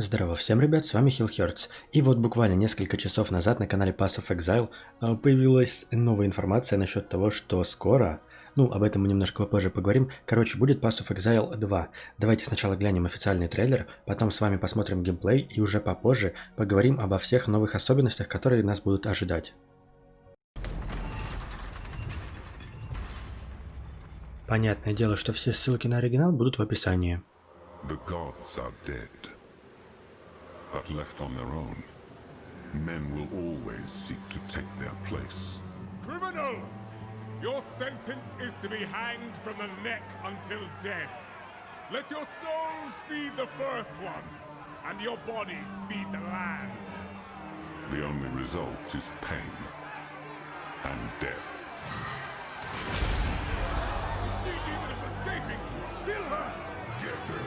Здорово всем, ребят, с вами HealHeartS. И вот буквально несколько часов назад на канале Path of Exile появилась новая информация насчет того, что скоро, об этом мы немножко попозже поговорим, короче, будет Path of Exile 2. Давайте сначала глянем официальный трейлер, потом с вами посмотрим геймплей и уже попозже поговорим обо всех новых особенностях, которые нас будут ожидать. Понятное дело, что все ссылки на оригинал будут в описании. But left on their own, men will always seek to take their place. Criminals! Your sentence is to be hanged from the neck until dead. Let your souls feed the first ones, and your bodies feed the land. The only result is pain and death. The demon is escaping! Kill her! Get them!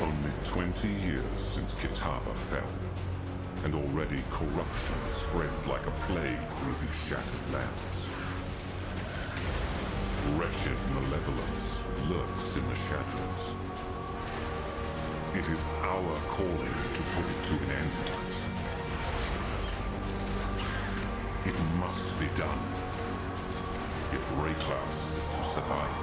Only 20 years since Kitava fell, and already corruption spreads like a plague through these shattered lands. Wretched malevolence lurks in the shadows. It is our calling to put it to an end. It must be done if Rayclast is to survive.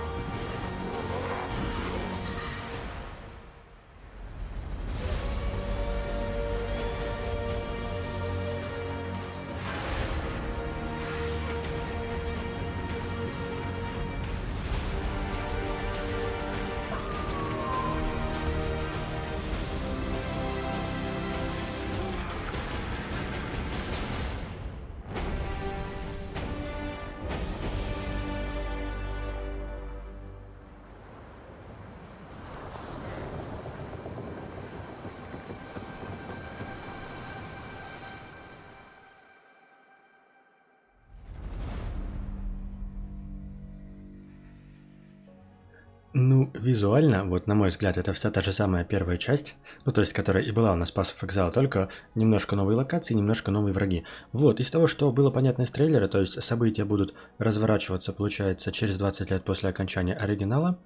Визуально, вот на мой взгляд, это вся та же самая первая часть, то есть, которая и была у нас Path of Exile, только немножко новые локации, немножко новые враги. Вот, из того, что было понятно из трейлера, то есть события будут разворачиваться, получается, через 20 лет после окончания оригинала.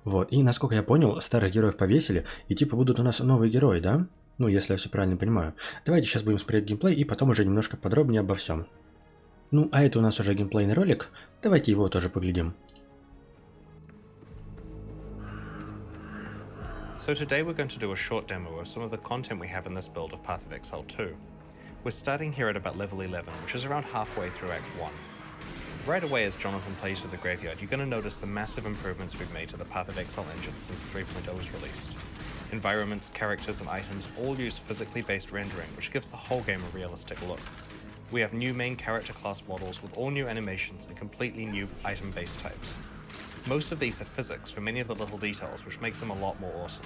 Вот, и насколько я понял, старых героев повесили, и типа будут у нас новые герои, да? Если я все правильно понимаю. Давайте сейчас будем смотреть геймплей, и потом уже немножко подробнее обо всем. А это у нас уже геймплейный ролик, давайте его тоже поглядим. So today we're going to do a short demo of some of the content we have in this build of Path of Exile 2. We're starting here at about level 11, which is around halfway through Act 1. Right away as Jonathan plays with the graveyard, you're going to notice the massive improvements we've made to the Path of Exile engine since 3.0 was released. Environments, characters and items all use physically based rendering, which gives the whole game a realistic look. We have new main character class models with all new animations and completely new item based types. Most of these have physics for many of the little details, which makes them a lot more awesome.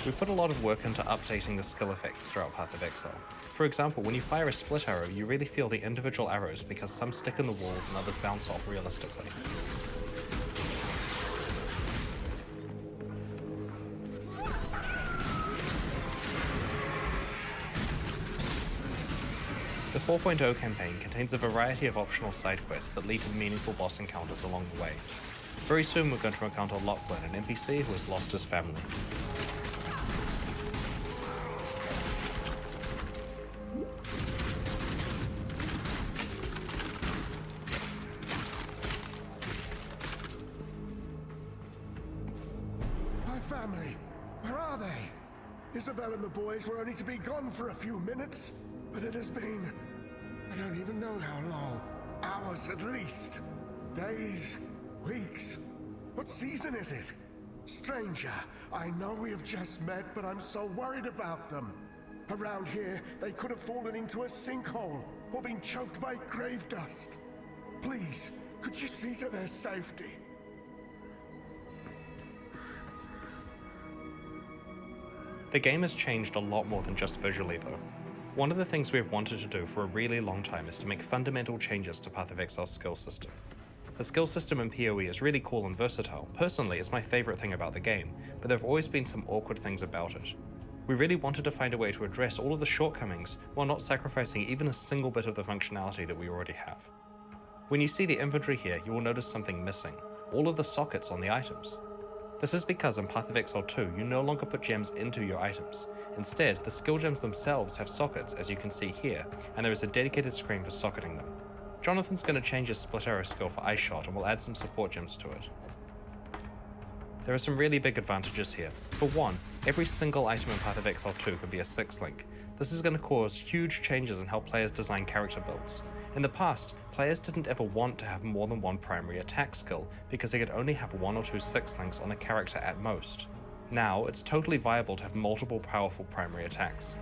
We put a lot of work into updating the skill effects throughout Path of Exile. For example, when you fire a split arrow, you really feel the individual arrows because some stick in the walls and others bounce off realistically. The 4.0 campaign contains a variety of optional side quests that lead to meaningful boss encounters along the way. Very soon we're going to encounter Lachlan, an NPC who has lost his family. My family, where are they? Isabel and the boys were only to be gone for a few minutes, but it has been, I don't even know how long. Hours at least. Days, weeks. What season is it? Stranger, I know we have just met, but I'm so worried about them. Around here, they could have fallen into a sinkhole or been choked by grave dust. Please, could you see to their safety? The game has changed a lot more than just visually though. One of the things we have wanted to do for a really long time is to make fundamental changes to Path of Exile's skill system. The skill system in PoE is really cool and versatile. Personally, it's my favourite thing about the game, but there have always been some awkward things about it. We really wanted to find a way to address all of the shortcomings while not sacrificing even a single bit of the functionality that we already have. When you see the inventory here, you will notice something missing: all of the sockets on the items. This is because in Path of Exile 2, you no longer put gems into your items. Instead, the skill gems themselves have sockets, as you can see here, and there is a dedicated screen for socketing them. Jonathan's going to change his split arrow skill for Ice Shot and will add some support gems to it. There are some really big advantages here. For one, every single item in Path of Exile 2 can be a 6-link. This is going to cause huge changes in how players design character builds. In the past, players didn't ever want to have more than one primary attack skill because they could only have 1 or 2 6-links on a character at most. Now, it's totally viable to have multiple powerful primary attacks.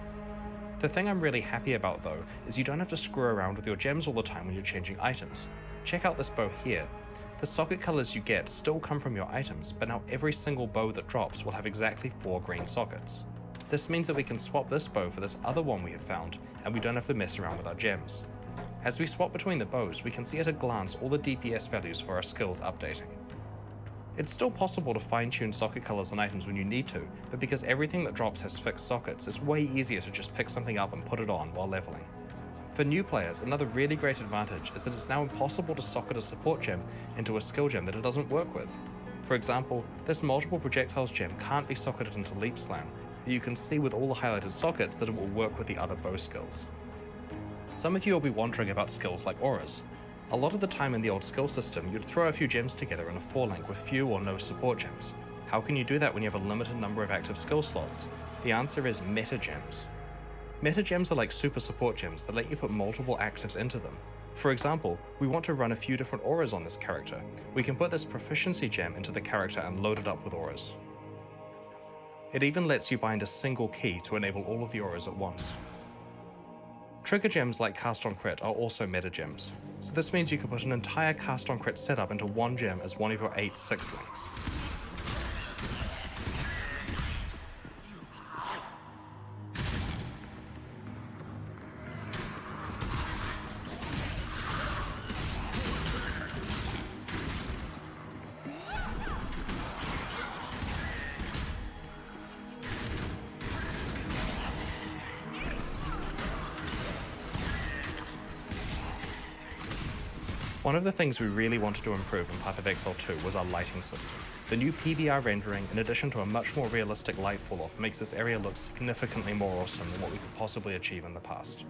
The thing I'm really happy about though, is you don't have to screw around with your gems all the time when you're changing items. Check out this bow here. The socket colors you get still come from your items, but now every single bow that drops will have exactly 4 green sockets. This means that we can swap this bow for this other one we have found, and we don't have to mess around with our gems. As we swap between the bows, we can see at a glance all the DPS values for our skills updating. It's still possible to fine-tune socket colors on items when you need to, but because everything that drops has fixed sockets, it's way easier to just pick something up and put it on while leveling. For new players, another really great advantage is that it's now impossible to socket a support gem into a skill gem that it doesn't work with. For example, this multiple projectiles gem can't be socketed into Leap Slam, but you can see with all the highlighted sockets that it will work with the other bow skills. Some of you will be wondering about skills like auras. A lot of the time in the old skill system, you'd throw a few gems together in a 4-link with few or no support gems. How can you do that when you have a limited number of active skill slots? The answer is meta gems. Meta gems are like super support gems that let you put multiple actives into them. For example, we want to run a few different auras on this character. We can put this proficiency gem into the character and load it up with auras. It even lets you bind a single key to enable all of the auras at once. Trigger gems like Cast on Crit are also meta gems, so this means you can put an entire Cast on Crit setup into one gem as one of your 8 6-links. One of the things we really wanted to improve in Path of Exile 2 was our lighting system. The new PBR rendering, in addition to a much more realistic light fall-off, makes this area look significantly more awesome than what we could possibly achieve in the past.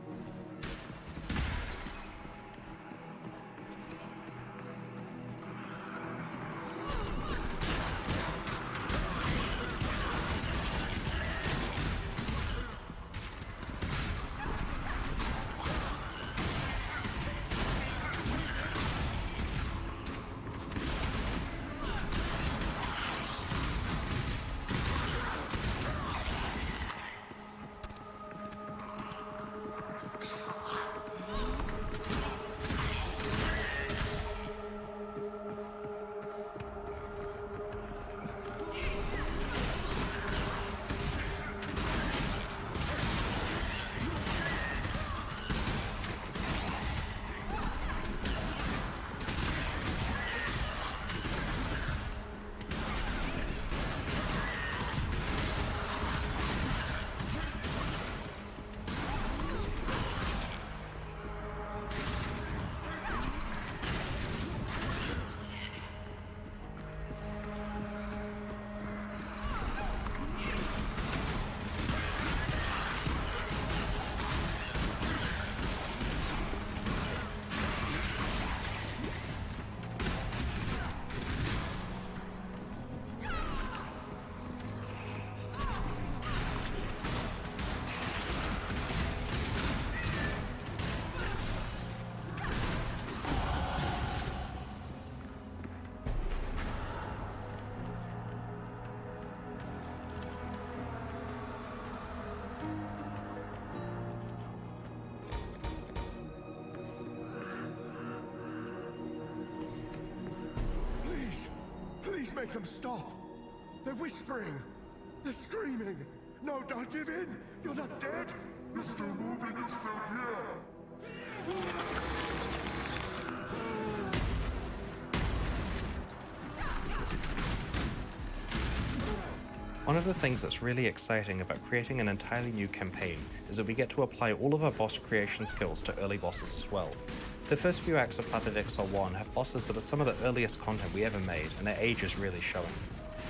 Please make them stop. They're whispering. They're screaming. No, don't give in. You're not dead. You're still moving. You're still here. One of the things that's really exciting about creating an entirely new campaign is that we get to apply all of our boss creation skills to early bosses as well. The first few acts of Path of Exile 1 have bosses that are some of the earliest content we ever made, and their age is really showing.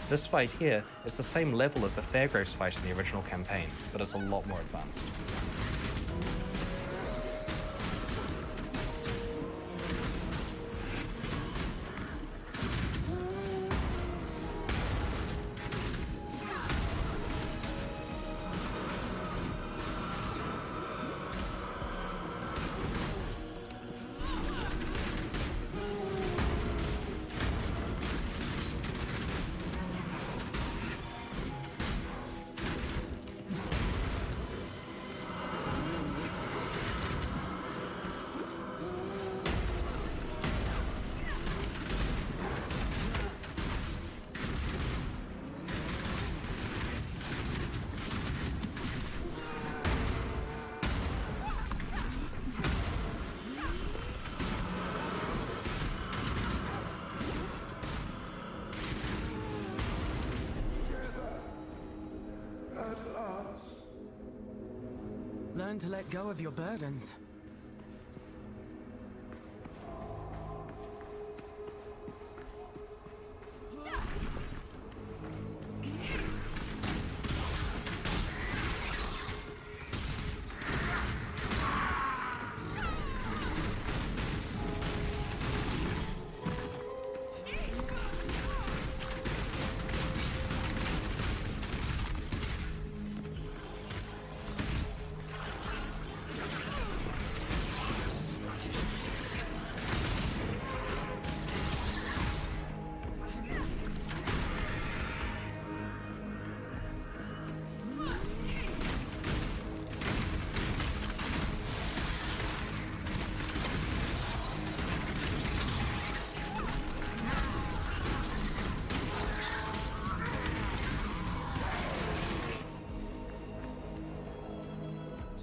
This fight here is the same level as the Fairgraves fight in the original campaign, but it's a lot more advanced. Learn to let go of your burdens.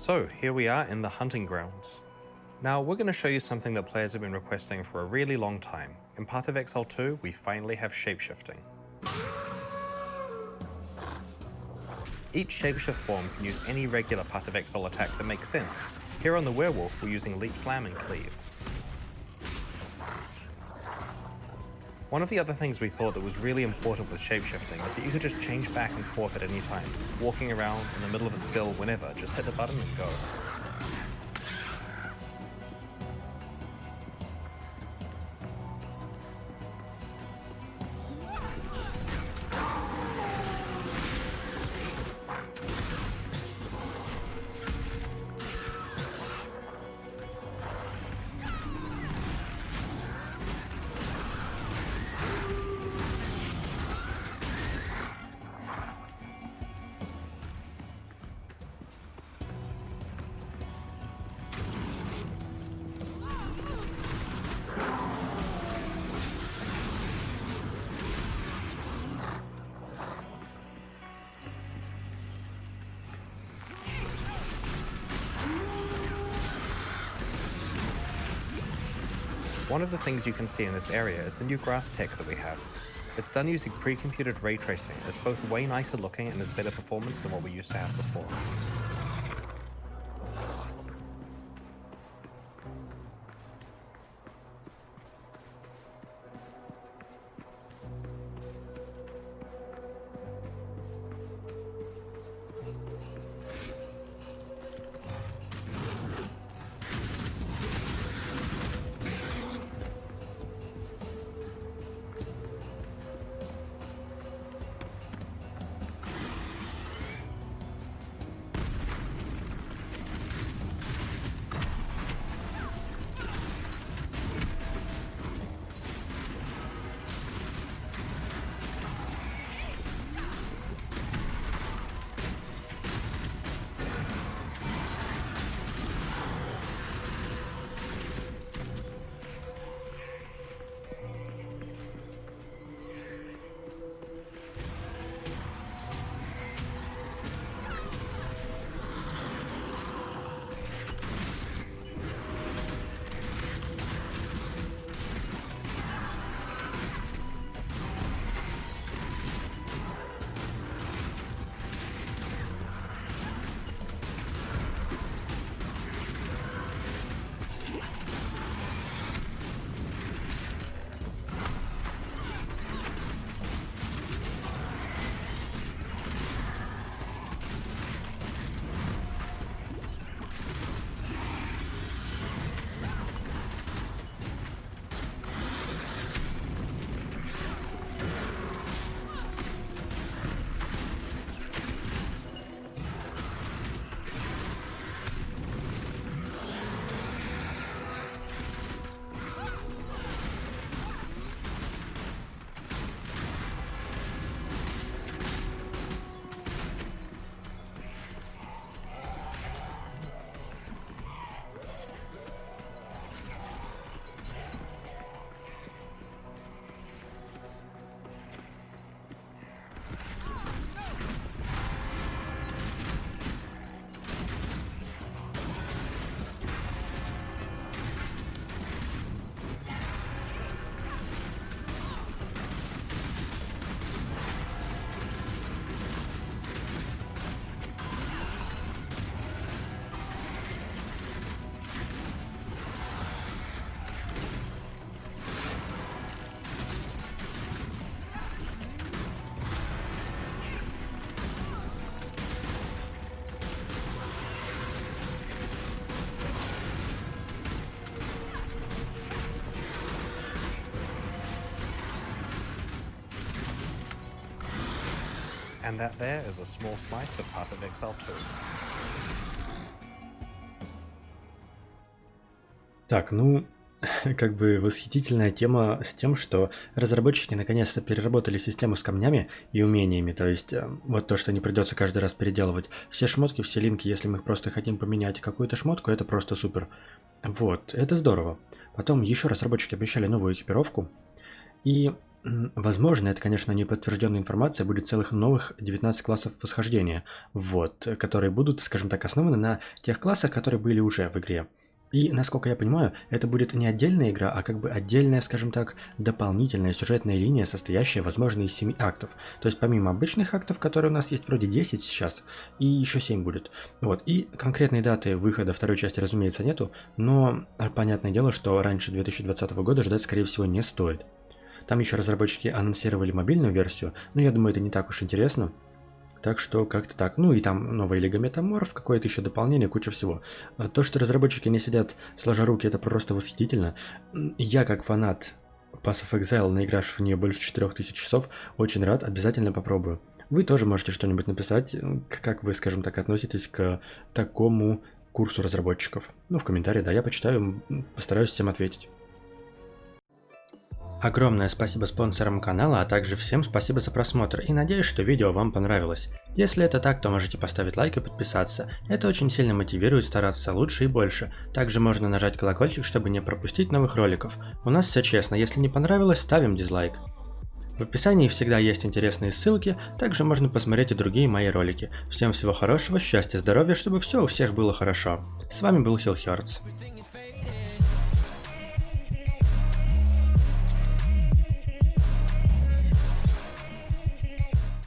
So here we are in the hunting grounds. Now we're going to show you something that players have been requesting for a really long time. In Path of Exile 2, we finally have shapeshifting. Each shapeshift form can use any regular Path of Exile attack that makes sense. Here on the werewolf, we're using leap, slam, and cleave. One of the other things we thought that was really important with shapeshifting is that you could just change back and forth at any time. Walking around in the middle of a skill whenever, just hit the button and go. One of the things you can see in this area is the new grass tech that we have. It's done using pre-computed ray tracing. It's both way nicer looking and has better performance than what we used to have before. And that there is a small slice of Path of Exile 2. Так, ну, как бы восхитительная тема с тем, что разработчики наконец-то переработали систему с камнями и умениями, то есть вот то, что не придется каждый раз переделывать. Все шмотки, все линки, если мы просто хотим поменять какую-то шмотку, это просто супер. Вот, это здорово. Потом еще разработчики обещали новую экипировку, и, возможно, это, конечно, не подтвержденная информация, будет целых новых 19 классов восхождения, вот, которые будут, скажем так, основаны на тех классах, которые были уже в игре. И, насколько я понимаю, это будет не отдельная игра, а как бы отдельная, скажем так, дополнительная сюжетная линия, состоящая, возможно, из 7 актов. То есть помимо обычных актов, которые у нас есть вроде 10 сейчас, и еще 7 будет. Вот, и конкретной даты выхода второй части, разумеется, нету, но понятное дело, что раньше 2020 года ждать, скорее всего, не стоит. Там еще разработчики анонсировали мобильную версию, но я думаю, это не так уж интересно. Так что как-то так. Ну и там новая Лига Метаморф, какое-то еще дополнение, куча всего. То, что разработчики не сидят сложа руки, это просто восхитительно. Я как фанат Path of Exile, наигравший в нее больше 4000 часов, очень рад, обязательно попробую. Вы тоже можете что-нибудь написать, как вы, скажем так, относитесь к такому курсу разработчиков. Ну, в комментарии, да, я почитаю, постараюсь всем ответить. Огромное спасибо спонсорам канала, а также всем спасибо за просмотр и надеюсь, что видео вам понравилось. Если это так, то можете поставить лайк и подписаться. Это очень сильно мотивирует стараться лучше и больше. Также можно нажать колокольчик, чтобы не пропустить новых роликов. У нас все честно, если не понравилось, ставим дизлайк. В описании всегда есть интересные ссылки, также можно посмотреть и другие мои ролики. Всем всего хорошего, счастья, здоровья, чтобы все у всех было хорошо. С вами был HealHeartS.